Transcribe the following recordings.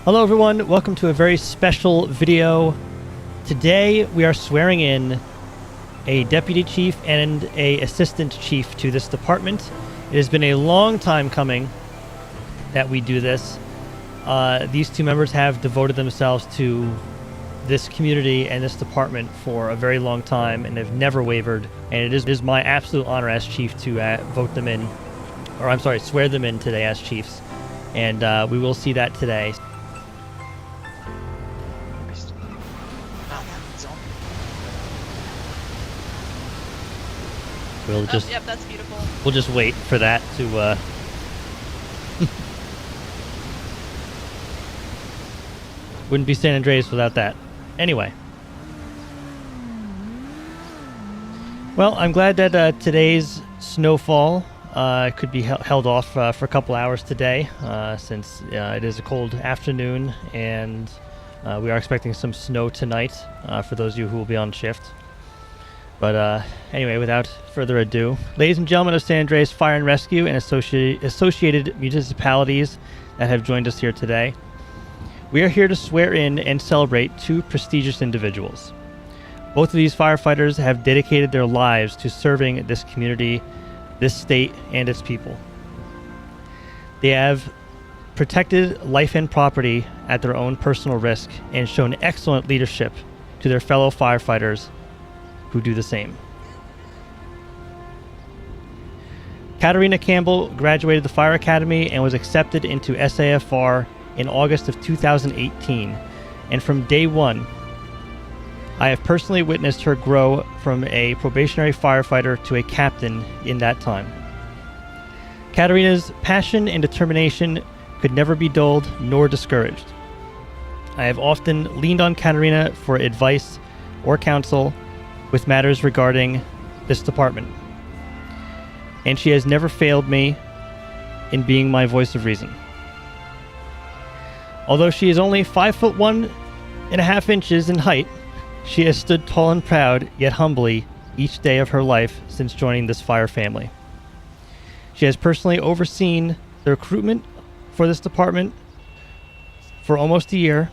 Hello everyone, welcome to a very special video. Today we are swearing in a deputy chief and a assistant chief to this department. It has been a long time coming that we do this. These two members have devoted themselves to this community and this department for a very long time and have never wavered, and it is my absolute honor as chief to swear them in today as chiefs, and we will see that today. Yep, that's beautiful. We'll just wait for that to wouldn't be San Andreas without that. Anyway. Well, I'm glad that today's snowfall could be held off for a couple hours today, since it is a cold afternoon, and we are expecting some snow tonight for those of you who will be on shift. But anyway, without further ado, ladies and gentlemen of San Andreas Fire and Rescue and associated municipalities that have joined us here today, we are here to swear in and celebrate two prestigious individuals. Both of these firefighters have dedicated their lives to serving this community, this state, and its people. They have protected life and property at their own personal risk and shown excellent leadership to their fellow firefighters who do the same. Catarina Campbell graduated the Fire Academy and was accepted into SAFR in August of 2018, and from day one, I have personally witnessed her grow from a probationary firefighter to a captain in that time. Catarina's passion and determination could never be dulled nor discouraged. I have often leaned on Catarina for advice or counsel with matters regarding this department, and she has never failed me in being my voice of reason. Although she is only 5'1.5" in height, she has stood tall and proud, yet humbly, each day of her life since joining this fire family. She has personally overseen the recruitment for this department for almost a year,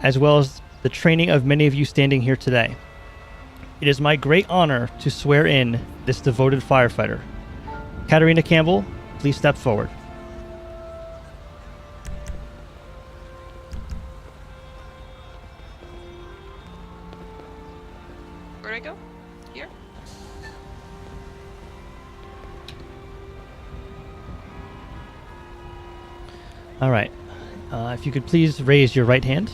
as well as the training of many of you standing here today. It is my great honor to swear in this devoted firefighter. Catarina Campbell, please step forward. Where'd I go? Here? All right. If you could please raise your right hand.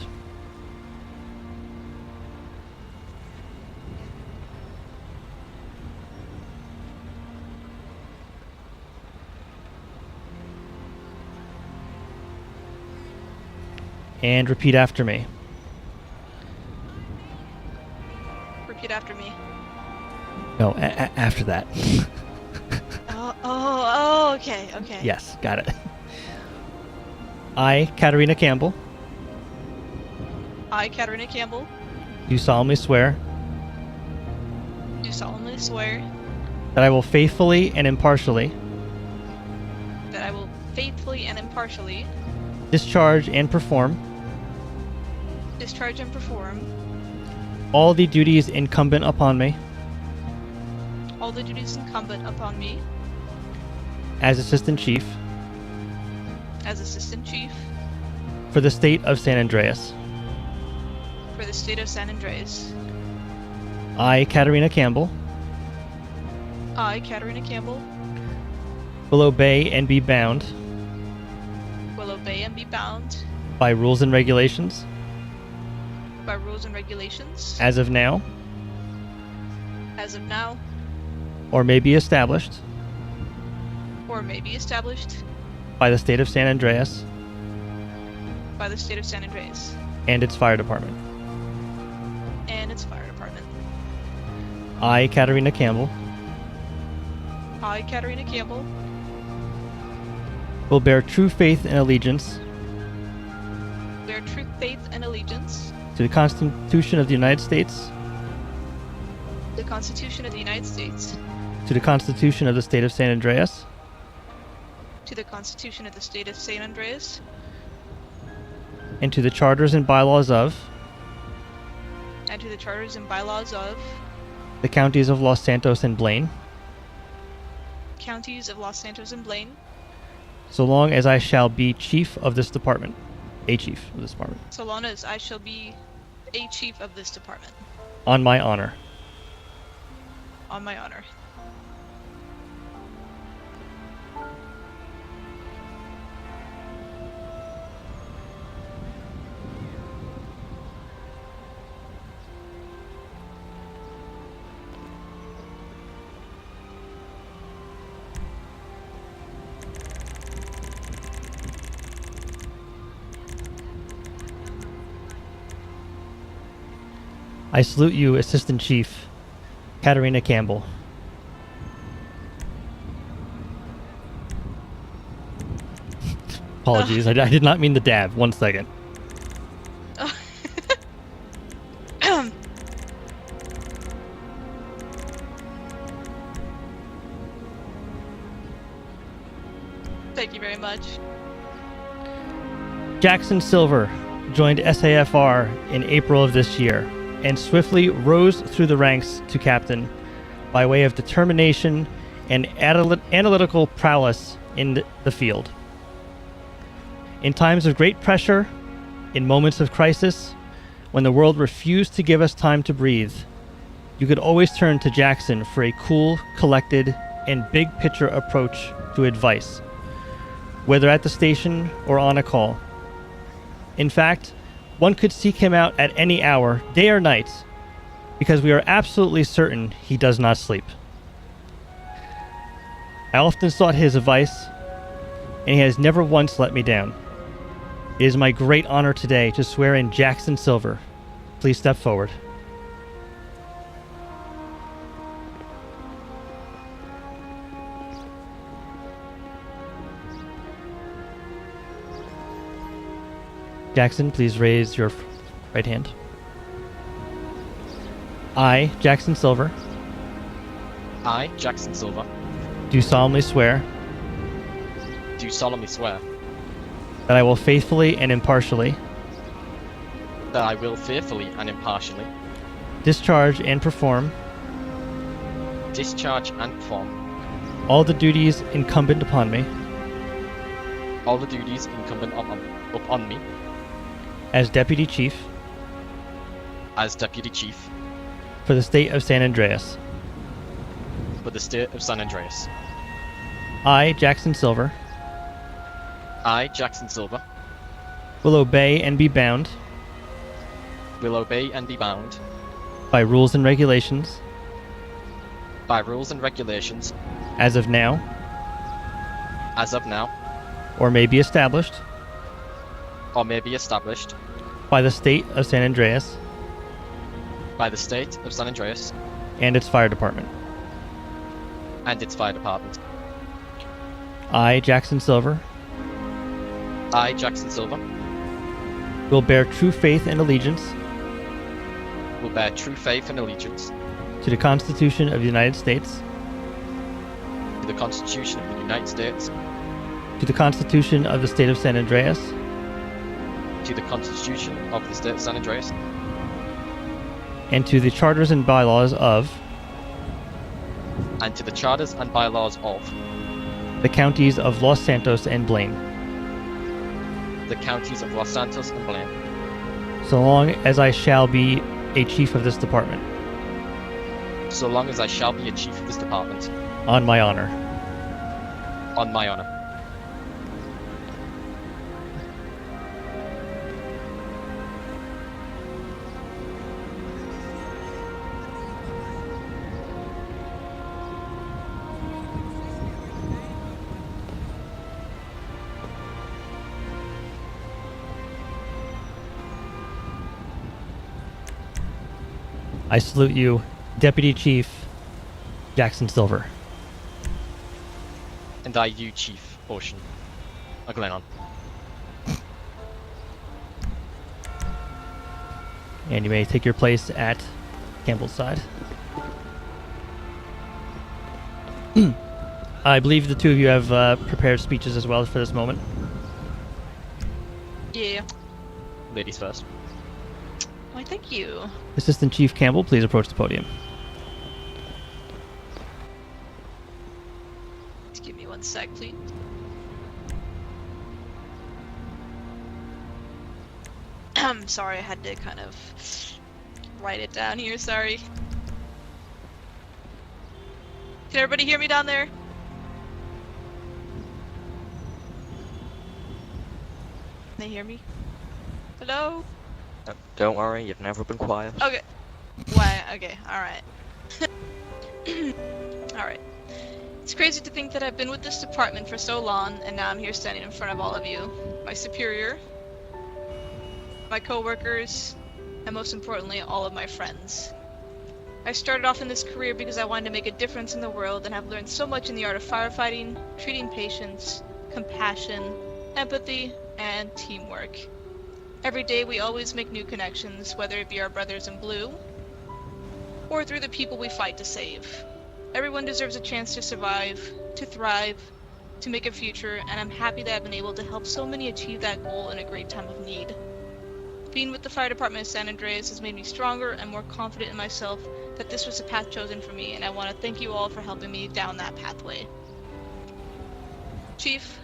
And repeat after me. Repeat after me. No, after that. Okay. Yes, got it. I, Catarina Campbell, do solemnly swear that I will faithfully and impartially discharge and perform all the duties incumbent upon me as Assistant Chief for the state of San Andreas. I, Catarina Campbell, will obey and be bound by rules and regulations as of now or may be established by the state of San Andreas and its fire department. I, Catarina Campbell, will bear true faith and allegiance to the Constitution of the United States, the Constitution of the United States, to the Constitution of the State of San Andreas, to the Constitution of the State of San Andreas, and to the charters and bylaws of and to the charters and bylaws of the counties of Los Santos and Blaine, counties of Los Santos and Blaine, so long as I shall be chief of this department. A chief of this department. so long as I shall be a chief of this department. On my honor. On my honor. I salute you, Assistant Chief Catarina Campbell. Apologies, I did not mean the dab. 1 second. Thank you very much. Jackson Silver joined SAFR in April of this year and swiftly rose through the ranks to captain by way of determination and analytical prowess in the field. In times of great pressure, in moments of crisis, when the world refused to give us time to breathe, you could always turn to Jackson for a cool, collected, and big picture approach to advice, whether at the station or on a call. In fact, one could seek him out at any hour, day or night, because we are absolutely certain he does not sleep. I often sought his advice, and he has never once let me down. It is my great honor today to swear in Jackson Silver. Please step forward. Jackson, please raise your right hand. I, Jackson Silver, I, Jackson Silver, do solemnly swear do solemnly swear that I will faithfully and impartially that I will faithfully and impartially discharge and perform discharge and perform all the duties incumbent upon me all the duties incumbent upon me as Deputy Chief as Deputy Chief for the state of San Andreas. for the state of San Andreas. I, Jackson Silver, I, Jackson Silver, will obey and be bound will obey and be bound by rules and regulations by rules and regulations as of now or may be established or may be established by the state of San Andreas by the state of San Andreas and its fire department. and its fire department. I, Jackson Silver, I, Jackson Silver, will bear true faith and allegiance will bear true faith and allegiance to the Constitution of the United States, to the Constitution of the United States, to the Constitution of the state of San Andreas, to the Constitution of the state of San Andreas, and to the charters and bylaws of and to the charters and bylaws of the counties of Los Santos and Blaine, the counties of Los Santos and Blaine, so long as I shall be a chief of this department. so long as I shall be a chief of this department. On my honor. On my honor. I salute you, Deputy Chief Jackson Silver. And I, you, Chief Ocean Glennon. And you may take your place at Campbell's side. I believe the two of you have prepared speeches as well for this moment. Yeah. ladies first. Why, thank you. Assistant Chief Campbell, please approach the podium. Just give me 1 sec, please. I'm sorry, I had to kind of write it down here, sorry. Can everybody hear me down there? Can they hear me? Hello? Don't worry, you've never been quiet. Okay. Why? Okay, alright. Alright. It's crazy to think that I've been with this department for so long, and now I'm here standing in front of all of you. My superior, my co-workers, and most importantly, all of my friends. I started off in this career because I wanted to make a difference in the world, and have learned so much in the art of firefighting, treating patients, compassion, empathy, and teamwork. Every day we always make new connections, whether it be our brothers in blue, or through the people we fight to save. Everyone deserves a chance to survive, to thrive, to make a future, and I'm happy that I've been able to help so many achieve that goal in a great time of need. Being with the fire department of San Andreas has made me stronger and more confident in myself that this was the path chosen for me, and I want to thank you all for helping me down that pathway. Chief,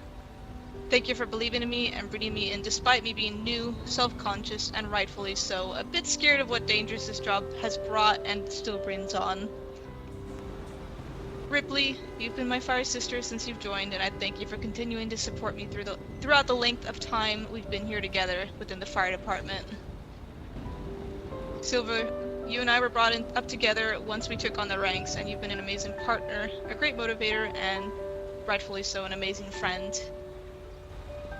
thank you for believing in me and bringing me in despite me being new, self-conscious, and rightfully so, a bit scared of what dangers this job has brought and still brings on. Ripley, you've been my fire sister since you've joined, and I thank you for continuing to support me throughout the length of time we've been here together within the fire department. Silver, you and I were brought up together once we took on the ranks, and you've been an amazing partner, a great motivator, and rightfully so, an amazing friend.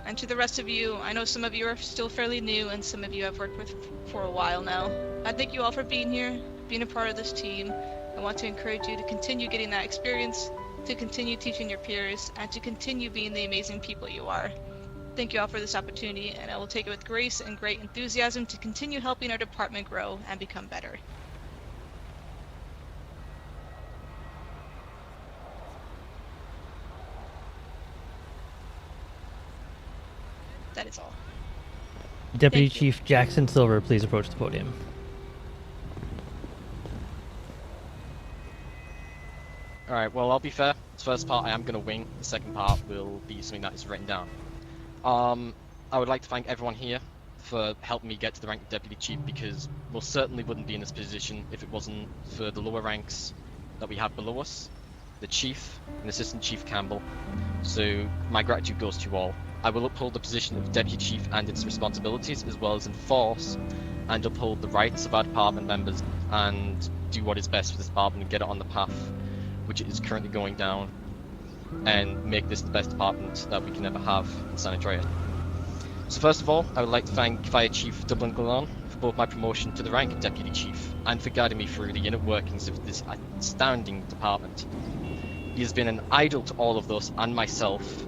And to the rest of you, I know some of you are still fairly new, and some of you I've worked with for a while now. I thank you all for being here, being a part of this team. I want to encourage you to continue getting that experience, to continue teaching your peers, and to continue being the amazing people you are. Thank you all for this opportunity, and I will take it with grace and great enthusiasm to continue helping our department grow and become better. That is all. Deputy Thank you. Chief Jackson Silver, please approach the podium. Alright, well, I'll be fair. This first part I am going to wing. The second part will be something that is written down. I would like to thank everyone here for helping me get to the rank of Deputy Chief, because we certainly wouldn't be in this position if it wasn't for the lower ranks that we have below us, the Chief and Assistant Chief Campbell. So my gratitude goes to you all. I will uphold the position of Deputy Chief and its responsibilities, as well as enforce and uphold the rights of our department members, and do what is best for this department and get it on the path which it is currently going down, and make this the best department that we can ever have in San Andreas. So first of all, I would like to thank Fire Chief Dublin Gallon for both my promotion to the rank of Deputy Chief, and for guiding me through the inner workings of this astounding department. He has been an idol to all of us and myself,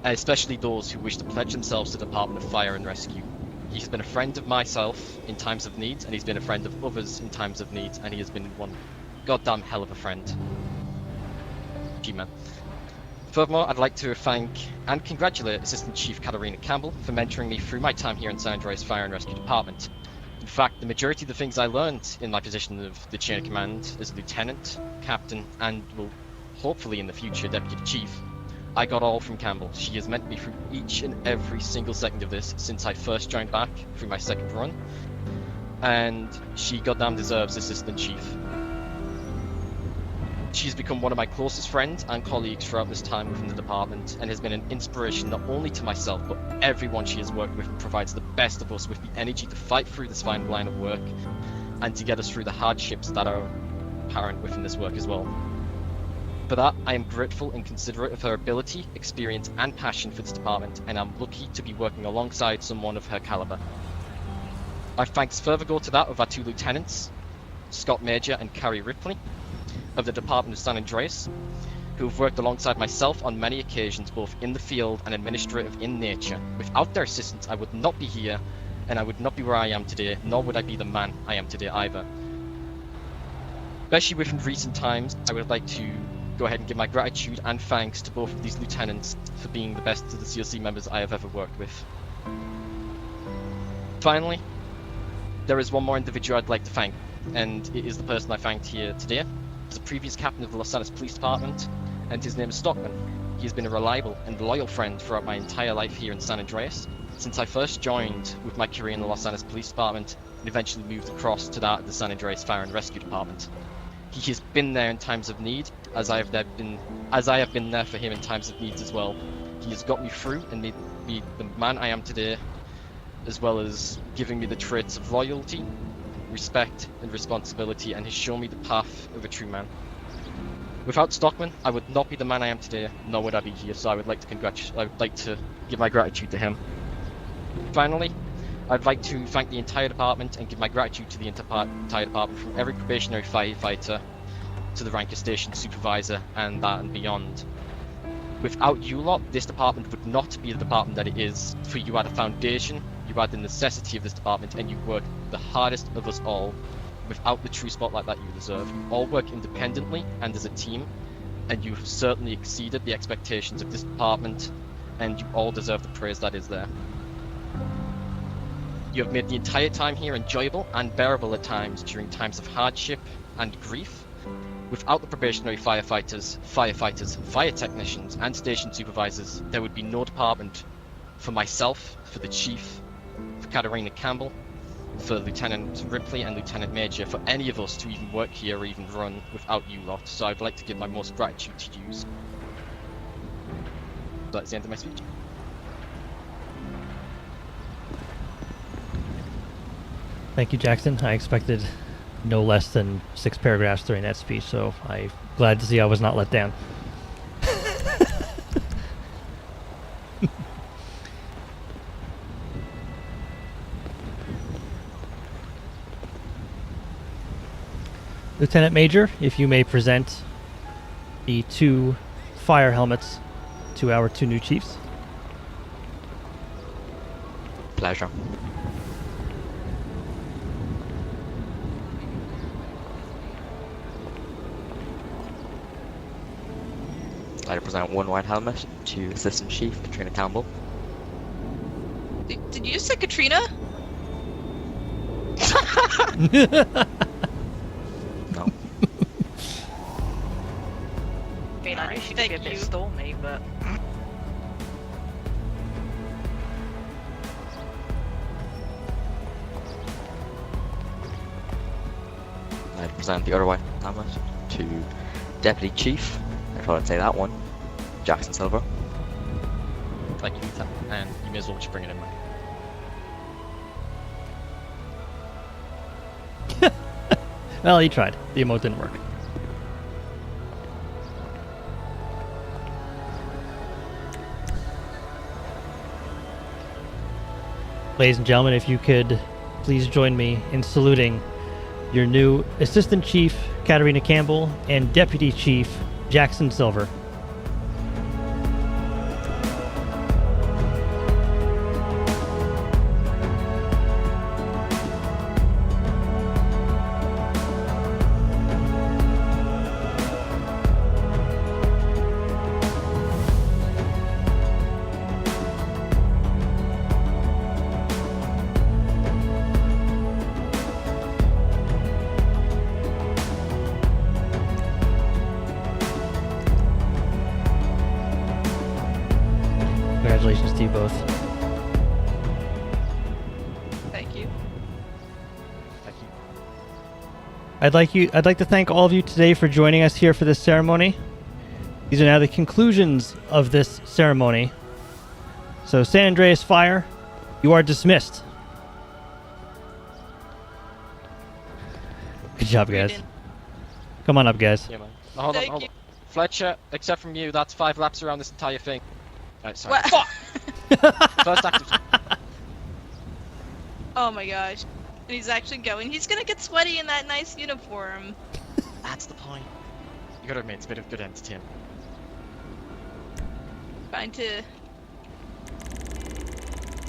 especially those who wish to pledge themselves to the Department of Fire and Rescue. He has been a friend of myself in times of need, and he's been a friend of others in times of need, and he has been one goddamn hell of a friend. G-Man. Furthermore, I'd like to thank and congratulate Assistant Chief Catarina Campbell for mentoring me through my time here in San Andreas Fire and Rescue Department. In fact, the majority of the things I learned in my position of the chain of command as a lieutenant, captain, and will hopefully in the future Deputy Chief, I got all from Campbell. She has mentored me through each and every single second of this since I first joined back through my second run, and she goddamn deserves Assistant Chief. She's become one of my closest friends and colleagues throughout this time within the department, and has been an inspiration not only to myself, but everyone she has worked with, and provides the best of us with the energy to fight through this fine line of work, and to get us through the hardships that are apparent within this work as well. For that, I am grateful and considerate of her ability, experience, and passion for this department, and I'm lucky to be working alongside someone of her caliber. My thanks further go to that of our two lieutenants, Scott Major and Carrie Ripley, of the Department of San Andreas, who have worked alongside myself on many occasions, both in the field and administrative in nature. Without their assistance, I would not be here, and I would not be where I am today, nor would I be the man I am today either. Especially within recent times, I would like to go ahead and give my gratitude and thanks to both of these lieutenants for being the best of the CLC members I have ever worked with. Finally, there is one more individual I'd like to thank, and it is the person I thanked here today. He's the previous captain of the Los Angeles Police Department, and his name is Stockman. He has been a reliable and loyal friend throughout my entire life here in San Andreas, since I first joined with my career in the Los Angeles Police Department and eventually moved across to that of the San Andreas Fire and Rescue Department. He has been there in times of need, as I have been there for him in times of needs as well. He has got me through and made me the man I am today, as well as giving me the traits of loyalty, respect, and responsibility, and has shown me the path of a true man. Without Stockman, I would not be the man I am today, nor would I be here, so I would like to give my gratitude to him. Finally, I'd like to thank the entire department and give my gratitude to the entire department, from every probationary firefighter to the rank of station supervisor and that and beyond. Without you lot, this department would not be the department that it is, for you are the foundation, you are the necessity of this department, and you work the hardest of us all, without the true spotlight that you deserve. You all work independently and as a team, and you have certainly exceeded the expectations of this department, and you all deserve the praise that is there. You have made the entire time here enjoyable and bearable at times during times of hardship and grief. Without the probationary firefighters, fire technicians, and station supervisors, there would be no department for myself, for the chief, for Catarina Campbell, for Lieutenant Ripley and Lieutenant Major, for any of us to even work here or even run without you lot. So I'd like to give my most gratitude to you. That's the end of my speech. Thank you, Jackson. I expected no less than 6 paragraphs during that speech, so I'm glad to see I was not let down. Lieutenant Major, if you may present the 2 fire helmets to our 2 new chiefs. Pleasure. I present 1 white helmet to Assistant Chief Catarina Campbell. Did you say Katrina? No. I mean, I knew she could be a bit you. stormy, but I present the other white helmet to Deputy Chief, I thought I'd say that one, Jackson Silver. Thank you, Ethan, and you may as well just bring it in, man. Well, he tried. The emote didn't work. Ladies and gentlemen, if you could please join me in saluting your new Assistant Chief, Catarina Campbell, and Deputy Chief, Jackson Silver. Congratulations to you both. Thank you. Thank you. I'd like to thank all of you today for joining us here for this ceremony. These are now the conclusions of this ceremony. So, San Andreas Fire, you are dismissed. Good job, guys. Reading. Come on up, guys. Yeah, man. Oh, hold on, Thank hold you. on. Fletcher, except from you, that's 5 laps around this entire thing. Right, sorry. What? Fuck! First active. Oh my gosh. And he's actually going. He's gonna get sweaty in that nice uniform. That's the point. You gotta admit, it's a bit of good entertainment. Trying to.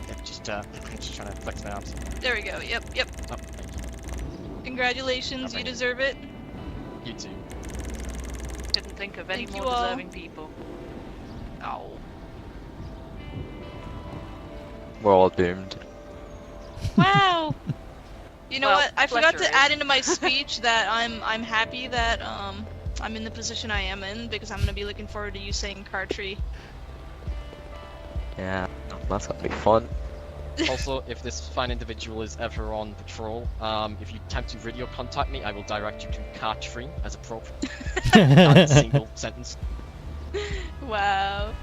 Yeah, just trying to flex my arms. There we go. Yep, yep. Oh, thank Congratulations, you Alright. deserve it. you. You too. couldn't think of any Thank more you all. deserving people. Oh. We're all doomed. Wow. You know Well, what? I forgot Fletcher to add is. into my speech that I'm happy that I'm in the position I am in because I'm gonna be looking forward to you saying car tree. Yeah, that's gonna be fun. Also, if this fine individual is ever on patrol, if you attempt to video contact me, I will direct you to Car-Tree as appropriate. Not single sentence. Wow.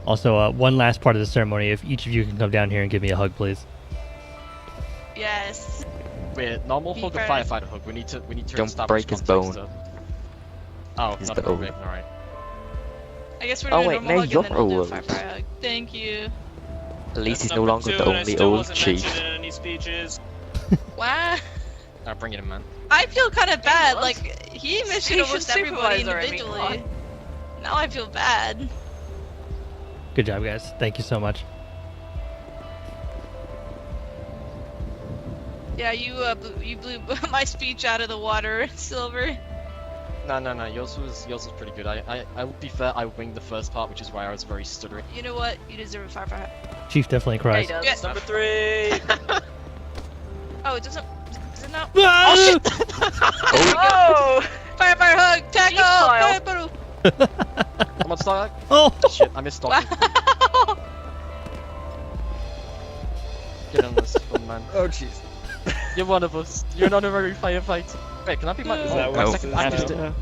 Also, one last part of the ceremony. If each of you can come down here and give me a hug, please. Yes. Wait, normal hug or First. firefighter hug? We need to Don't establish break his context bone. Oh, His not a bone. break. All right. I guess we're Oh, doing wait, a normal now hug you're and then we'll do a old. fire hug. Thank you. At least he's no Number longer two, the and I only still old wasn't chief. mentioned in any speeches. Wow. I'll bring it in, man. I feel kind of bad. was. Like he mentioned Station almost everybody supervisor, I mean, individually. Now I feel bad. Good job, guys. Thank you so much. Yeah, you blew my speech out of the water, Silver. No. Yours was pretty good. I will be fair. I winged the first part, which is why I was very stuttery. You know what? You deserve a fire hug. Chief definitely cries. He does. Yeah. Number 3. Oh, it doesn't. Does it not? Oh, shit! Oh! Fire hug! Tackle! Kyle. Fire. Come on, start. Oh! Shit, I missed Wow. stop. Get on this one, man. Oh jeez. You're one of us. You're an honorary firefighter. Wait, can I be my, Is that my what second this act is as now?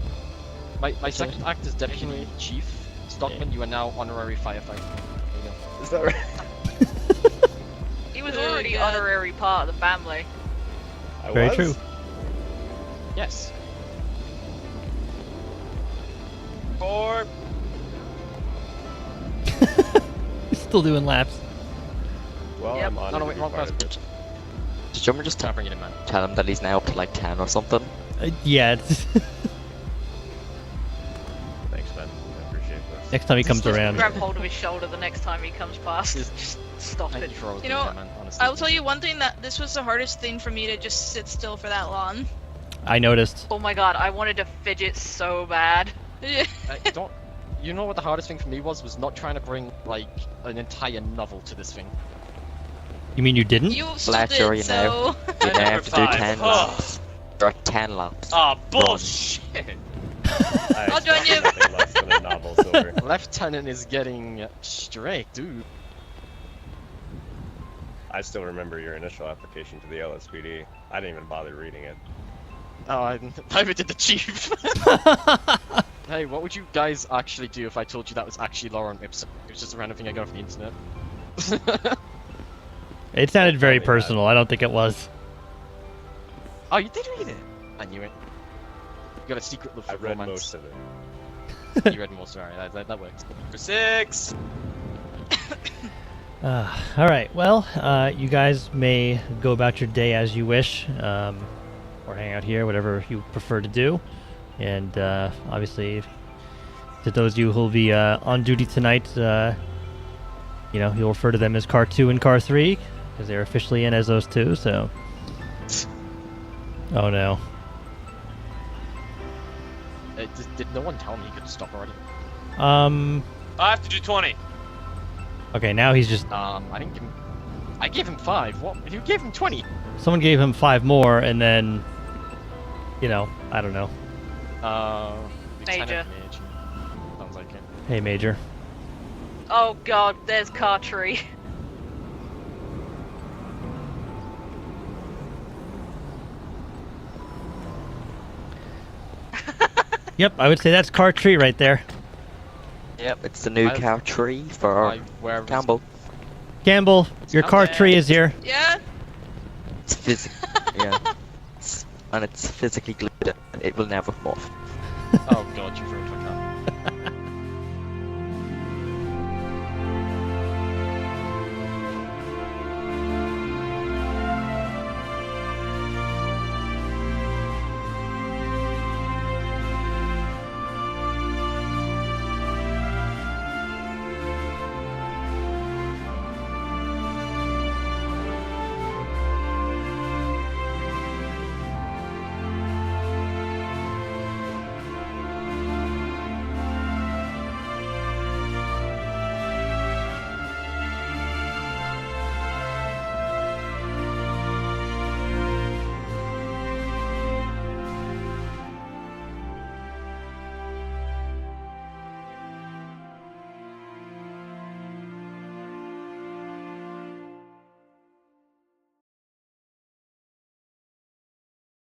my second act as deputy chief? Stockman, you are now honorary firefighter. There you go. Is that right? He was Oh, already God. honorary part of the family. I Very was? true. Yes. 4. He's still doing laps. Well, Yep. I'm on No, wait, wrong person. Did you just I'll bring it in, man. tell him that he's now up to like 10 or something? Yeah. It's Thanks, man. I appreciate this. next time he comes Just around. grab hold of his shoulder the next time he comes past. Just stop Thank it. you for always You doing know, that, man. Honestly. I will tell you one thing that this was the hardest thing for me to just sit still for that long. I noticed. Oh my god, I wanted to fidget so bad. Yeah. Don't. You know what the hardest thing for me was not trying to bring like an entire novel to this thing. You mean you didn't? You still Fletcher, did, you so. know. You And now number have to do 5. 10 laps. There are 10 laps. Ah, bullshit. I I'll join expect you. nothing less than a novel silver. Lieutenant is getting straight, dude. I still remember your initial application to the LSPD. I didn't even bother reading it. Oh, I did the chief. Hey, what would you guys actually do if I told you that was actually Lauren Ipson? It was just a random thing I got off the internet. It sounded very Tell me that. personal. I don't think it was. Oh, you did read it? I knew it. You got a secret love for I read romance. most of it. You read most, alright, that works. Number 6. All right. Well, you guys may go about your day as you wish, or hang out here, whatever you prefer to do. And obviously, to those of you who'll be on duty tonight, you'll refer to them as Car 2 and Car 3 because they're officially in as those two. So, oh no. Did no one tell me he could stop already? I have to do 20. Okay, now he's just. I didn't give him. I gave him 5. What? You gave him 20. Someone gave him 5 more, and then, I don't know. Lieutenant Major. Sounds like it. Hey, Major. Oh god, there's Car-Tree. Yep, I would say that's Car Tree right there. Yep, it's the new I've- cow tree for Where Campbell. Campbell, your Not Car bad. Tree is here. Yeah? It's yeah. And it's physically glued in. It will never morph. Oh god, you ruined